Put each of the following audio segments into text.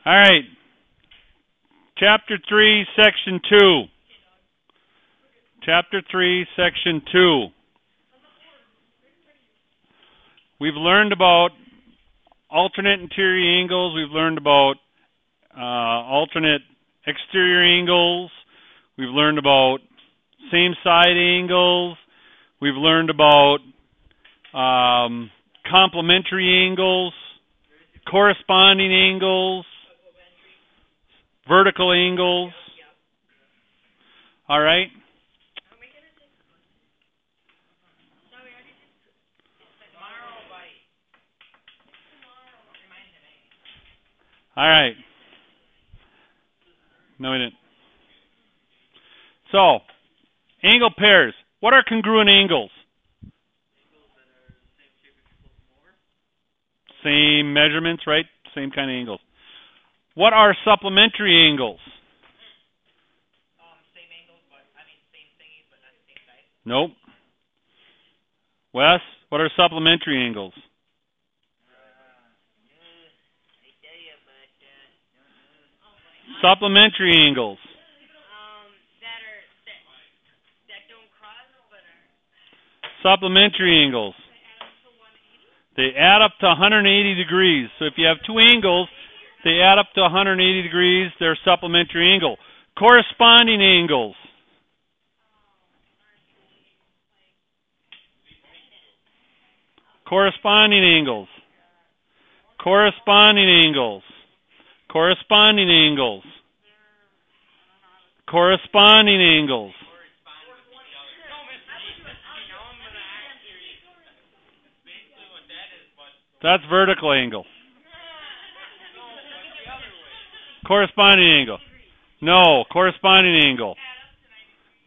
All right. Chapter 3, Section 2. Chapter 3, Section 2. We've learned about alternate interior angles. We've learned about alternate exterior angles. We've learned about same side angles. We've learned about complementary angles, corresponding angles, vertical angles. All right. All right. No, we didn't. So, angle pairs. What are congruent angles? Same measurements, right? Same kind of angles. What are supplementary angles? Same angles, same thingy, but not the same side. Nope. Wes, what are supplementary angles? Supplementary angles. That don't cross, but are Supplementary angles. They add up to 180 degrees. So if you have two angles, they add up to 180 degrees. They're supplementary angle. Corresponding angles. Corresponding angles. Corresponding angles. Corresponding angles. Corresponding angles. That's vertical angle. Corresponding angle. No. Corresponding angle.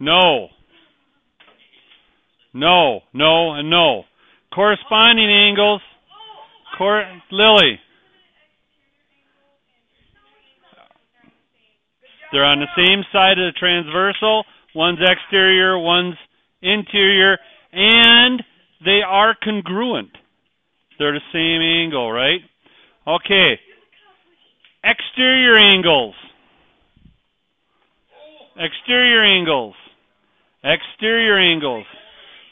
No. No. No and no. Corresponding angles. Lily. They're on the same side of the transversal. One's exterior, one's interior, and they are congruent. They're the same angle, right? Okay. Exterior angles. Exterior angles. Exterior angles.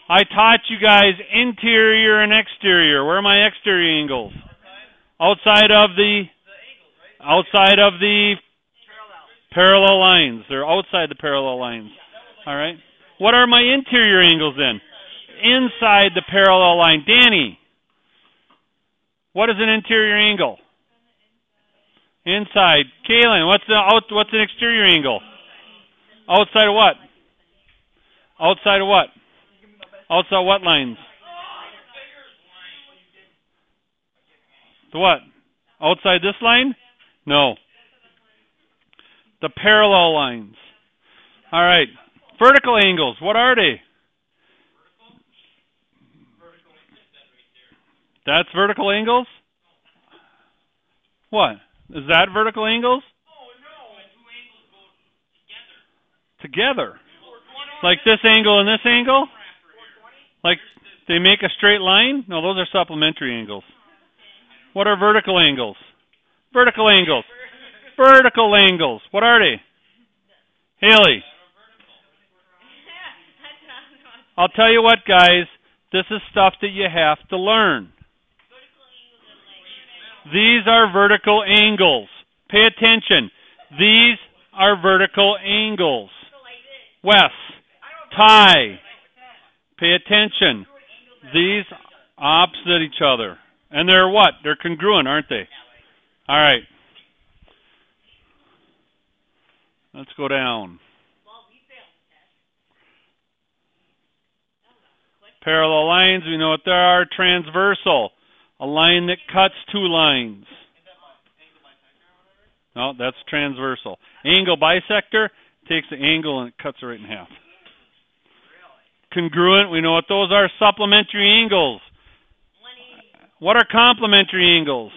I taught you guys interior and exterior. Where are my exterior angles? Outside of the parallel lines. They're outside the parallel lines. All right. What are my interior angles then? Inside the parallel line. Danny, what is an interior angle? Inside. Kaylin, what's an exterior angle? Outside of what? Outside of what? Outside what lines? The what? Outside this line? No. The parallel lines. All right. Vertical angles. What are they? That's vertical angles? What? Is that vertical angles? Together. Like this angle and this angle? Like they make a straight line? No, those are supplementary angles. What are vertical angles? Vertical angles. Vertical angles. What are they? Haley. I'll tell you what, guys. This is stuff that you have to learn. These are vertical angles. Pay attention. These are vertical angles. Wes, Ty, pay attention. These opposite each other. And they're what? They're congruent, aren't they? All right. Let's go down. Parallel lines, we know what they are. Transversal, a line that cuts two lines. No, that's transversal. Angle bisector takes the angle and it cuts it right in half. Congruent, we know what those are. Supplementary angles. What are complementary angles?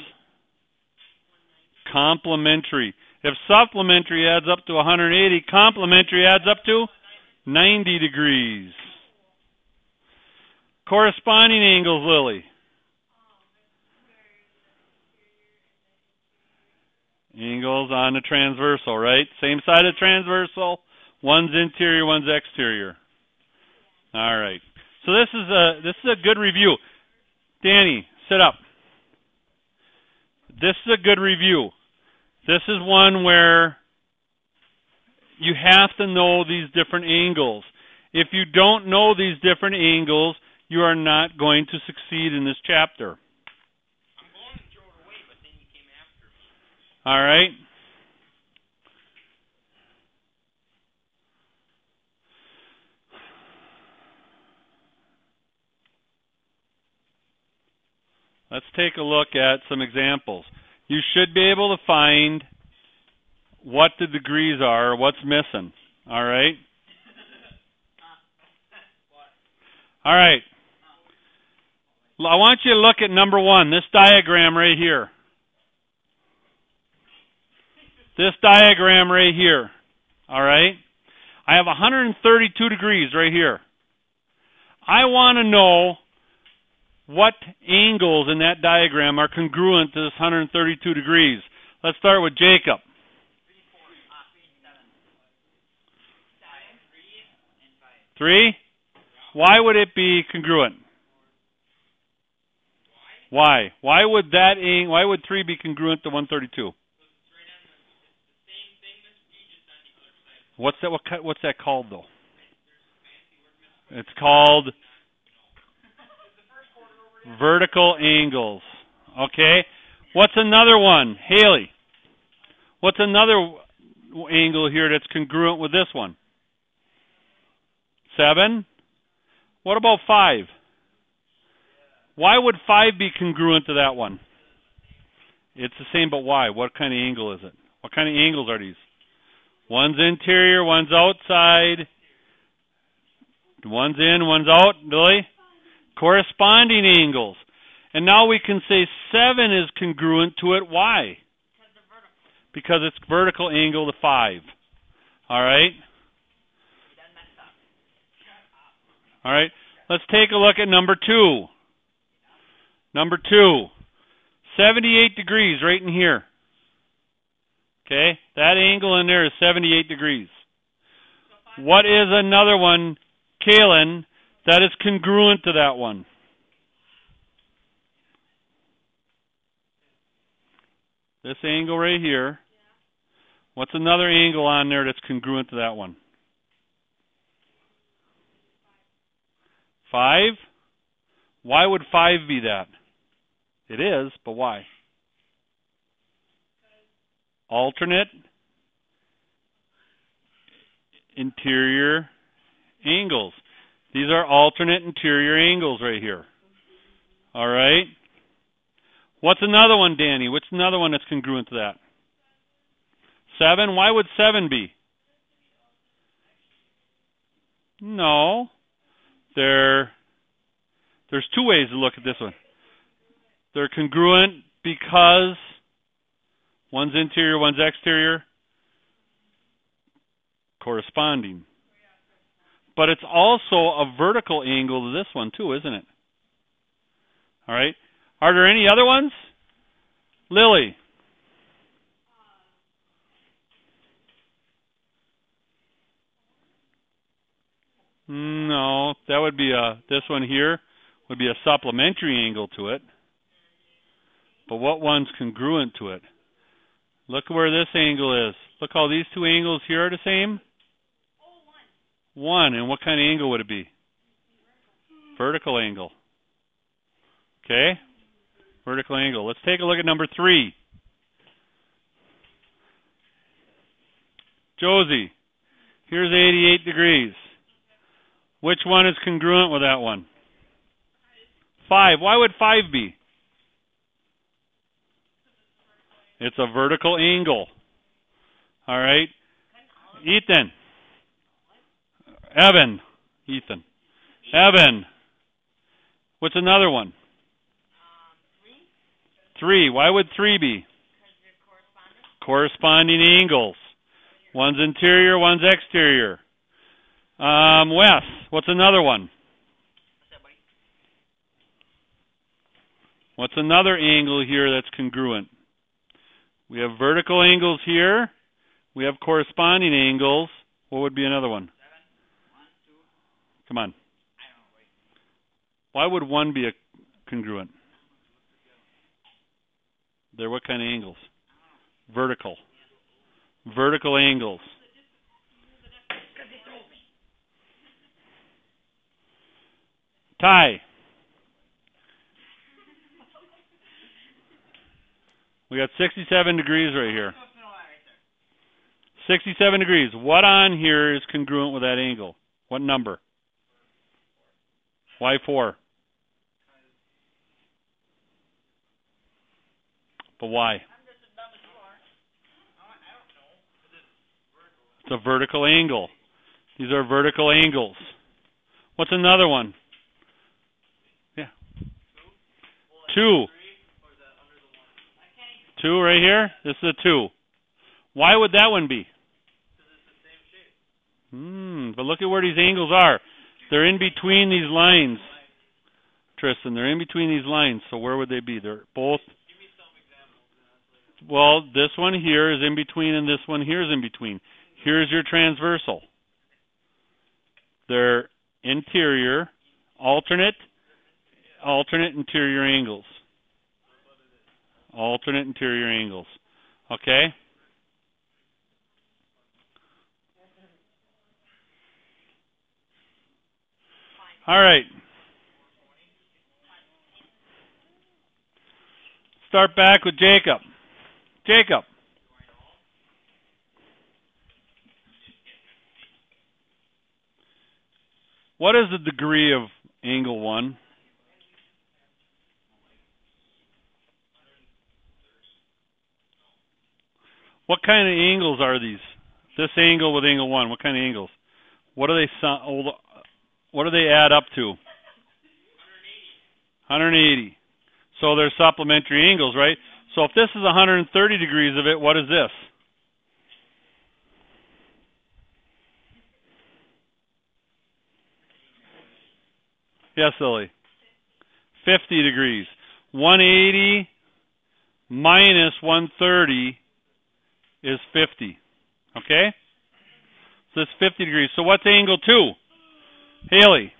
Complementary. If supplementary adds up to 180, complementary adds up to 90 degrees. Corresponding angles, Lily. Angles on the transversal, right? Same side of transversal. One's interior, one's exterior. All right. So this is a good review. Danny, sit up. This is a good review. This is one where you have to know these different angles. If you don't know these different angles, you are not going to succeed in this chapter. I'm going to throw it away, but then you came after me. All right? Let's take a look at some examples. You should be able to find what the degrees are, what's missing. All right? All right. I want you to look at number 1, this diagram right here. This diagram right here. All right? I have 132 degrees right here. I want to know what angles in that diagram are congruent to this 132 degrees. Let's start with Jacob. 3? Why would it be congruent? Why? Why would 3 be congruent to 132? What's that called though? It's called vertical angles. Okay? What's another one? Haley. What's another angle here that's congruent with this one? 7? What about 5? Why would 5 be congruent to that one? It's the same, but why? What kind of angle is it? What kind of angles are these? One's interior, one's outside. One's in, one's out. Really? Corresponding angles. And now we can say 7 is congruent to it. Why? Because it's vertical angle to 5. All right? All right. Let's take a look at number 2. Number 2. 78 degrees right in here. Okay? That angle in there is 78 degrees. What is another one, Kaylin, that is congruent to that one? This angle right here. What's another angle on there that's congruent to that one? 5? Why would 5 be that? It is, but why? Alternate interior angles. These are alternate interior angles right here. All right? What's another one, Danny? What's another one that's congruent to that? 7? Why would 7 be? No. There's 2 ways to look at this one. They're congruent because one's interior, one's exterior. Corresponding. But it's also a vertical angle to this one too, isn't it? All right. Are there any other ones? Lily. No, that would be this one here would be a supplementary angle to it. But what one's congruent to it? Look where this angle is. Look how these 2 angles here are the same. 1. And what kind of angle would it be? Vertical angle. Okay? Vertical angle. Let's take a look at number 3. Josie, here's 88 degrees. Which one is congruent with that one? 5. Why would 5 be? It's a vertical angle. All right? Ethan. Evan. Ethan. Evan. What's another one? 3. Why would 3 be? Corresponding angles. One's interior, one's exterior. Wes, what's another one? What's another angle here that's congruent? We have vertical angles here. We have corresponding angles. What would be another one? Come on. Why would one be a congruent? They're what kind of angles? Vertical. Vertical angles. Ty. We got 67 degrees right here. 67 degrees. What on here is congruent with that angle? What number? Why 4? But why? It's a vertical angle. These are vertical angles. What's another one? Yeah. 2. 2 right here? This is a 2. Why would that one be? But look at where these angles are. They're in between these lines. Tristan, they're in between these lines. So where would they be? They're both. Well, this one here is in between and this one here is in between. Here's your transversal. They're interior, alternate interior angles. Alternate interior angles. Okay? All right. Start back with Jacob. Jacob. What is the degree of angle 1? What kind of angles are these? This angle with angle 1, what kind of angles? What do they add up to? 180. So they're supplementary angles, right? So if this is 130 degrees of it, what is this? Yes, Lily. 50 degrees. 180 minus 130 is 50. Okay? So it's 50 degrees. So what's angle 2? Haley.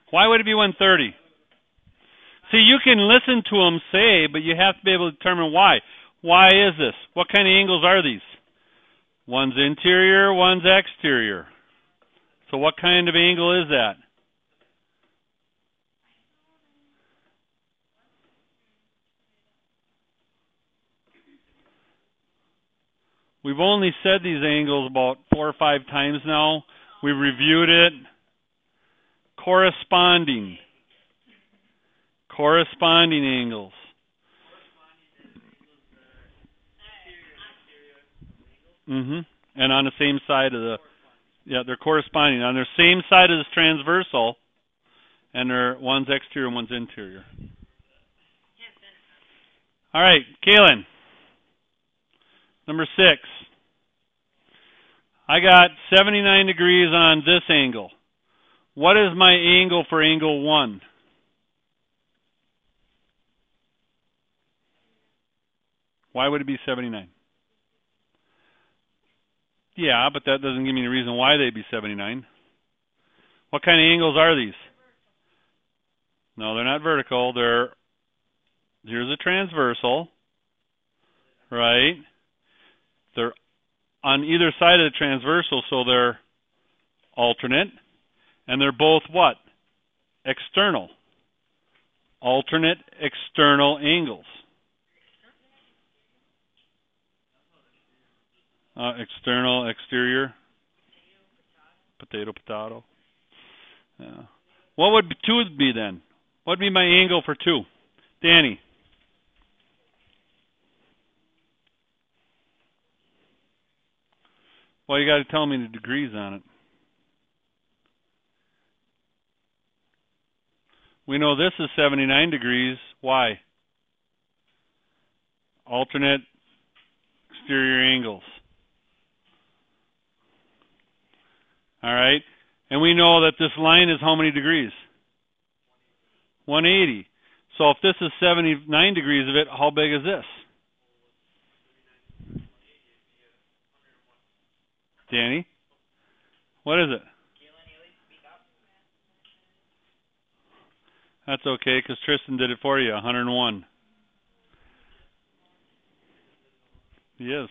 Why would it be 130? See, you can listen to them say, but you have to be able to determine why. Why is this? What kind of angles are these? One's interior, one's exterior. So what kind of angle is that? We've only said these angles about 4 or 5 times now. We reviewed it. Corresponding angles. And on the same side of they're corresponding. On their same side of this transversal, and one's exterior and one's interior. All right, Kaylin. Number 6. I got 79 degrees on this angle. What is my angle for angle 1? Why would it be 79? Yeah, but that doesn't give me a reason why they'd be 79. What kind of angles are these? No, they're not vertical. Here's a transversal, right? They're on either side of the transversal, so they're alternate. And they're both what? External. Alternate external angles. External, exterior. Potato. Yeah. What would 2 be then? What would be my angle for 2? Danny. Well, you got to tell me the degrees on it. We know this is 79 degrees. Why? Alternate exterior angles. All right. And we know that this line is how many degrees? 180. So if this is 79 degrees of it, how big is this? Danny? What is it? That's okay, because Tristan did it for you, 101. He is.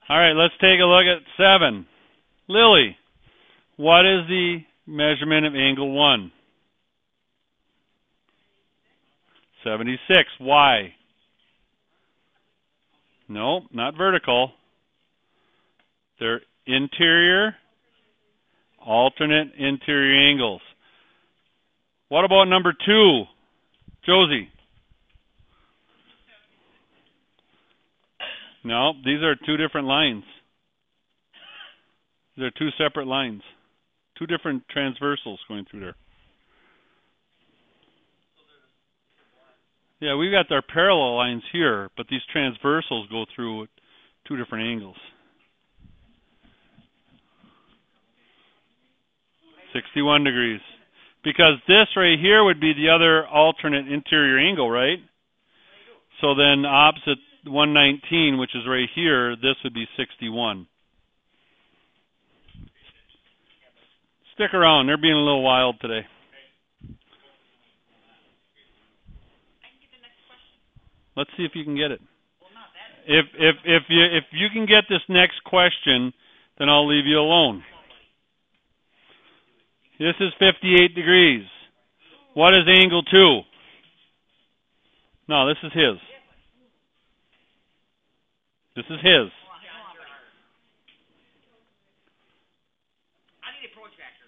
All right, let's take a look at 7. Lily, what is the measurement of angle 1? 76. Why? No, not vertical. They're interior, alternate interior angles. What about number 2? Josie? No, these are 2 different lines. They're 2 separate lines. 2 different transversals going through there. Yeah, we've got our parallel lines here, but these transversals go through 2 different angles. 61 degrees. Because this right here would be the other alternate interior angle, right? So then opposite 119, which is right here, this would be 61. Stick around. They're being a little wild today. Let's see if you can get it. If you can get this next question, then I'll leave you alone. This is 58 degrees. What is angle 2? No, this is his. This is his. I need a protractor.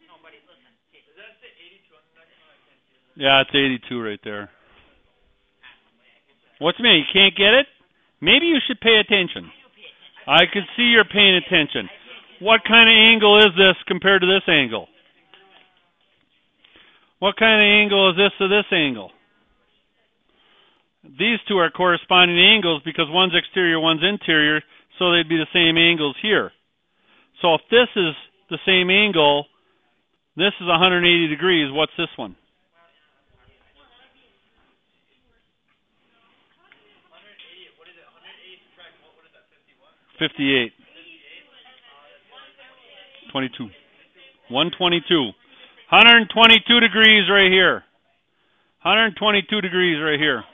No, buddy, listen. Is that the 82 on the next one? Yeah, it's 82 right there. What's the matter? You can't get it? Maybe you should pay attention. I could see you're paying attention. What kind of angle is this compared to this angle? What kind of angle is this to this angle? These 2 are corresponding angles because one's exterior, one's interior, so they'd be the same angles here. So if this is the same angle, this is 180 degrees, what's this one? 58. 22. 122. 122 degrees right here. 122 degrees right here.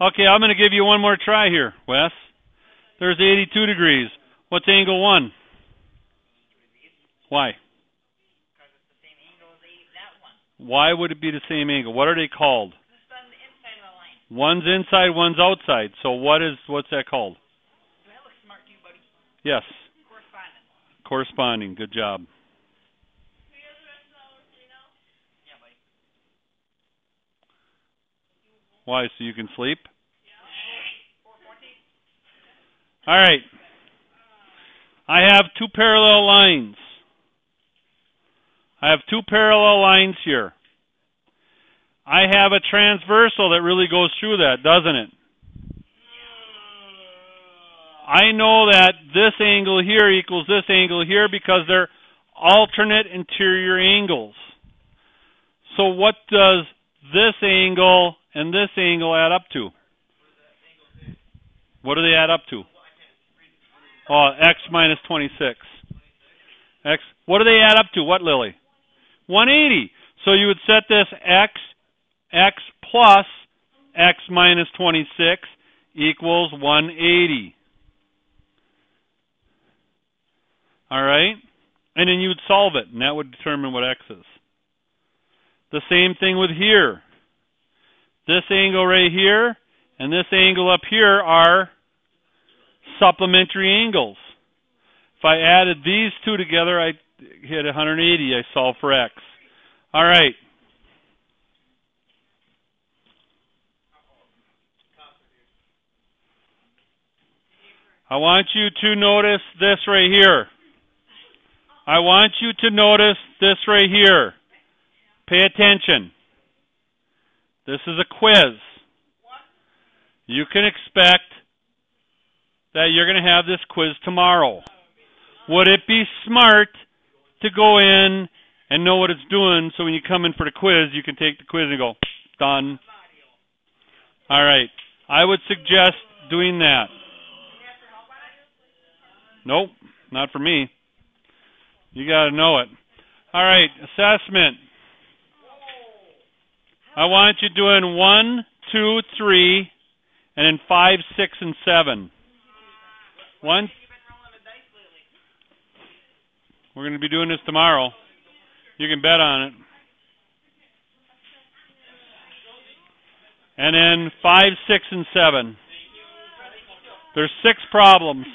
Okay, I'm going to give you one more try here, Wes. There's 82 degrees. What's angle 1? Why? Because it's the same angle as that one. Why would it be the same angle? What are they called? It's on the inside of the line. One's inside, one's outside. So what's that called? Do that look smart to you, buddy? Yes. Corresponding. Corresponding. Good job. Yeah, buddy. Why? So you can sleep? 414. All right. I have 2 parallel lines. I have 2 parallel lines here. I have a transversal that really goes through that, doesn't it? I know that this angle here equals this angle here because they're alternate interior angles. So what does this angle and this angle add up to? What do they add up to? Oh, x minus 26. X. What do they add up to? What, Lily? 180. So you would set this x plus x minus 26 equals 180. All right? And then you would solve it, and that would determine what x is. The same thing with here. This angle right here and this angle up here are supplementary angles. If I added these 2 together, I hit 180. I solve for x. All right. I want you to notice this right here. I want you to notice this right here. Pay attention. This is a quiz. You can expect that you're going to have this quiz tomorrow. Would it be smart to go in and know what it's doing so when you come in for the quiz, you can take the quiz and go, done? All right. I would suggest doing that. Nope, not for me. You got to know it. All right, assessment. I want you doing 1, 2, 3, and then 5, 6, and 7. We're going to be doing this tomorrow. You can bet on it. And then 5, 6, and 7. There's 6 problems.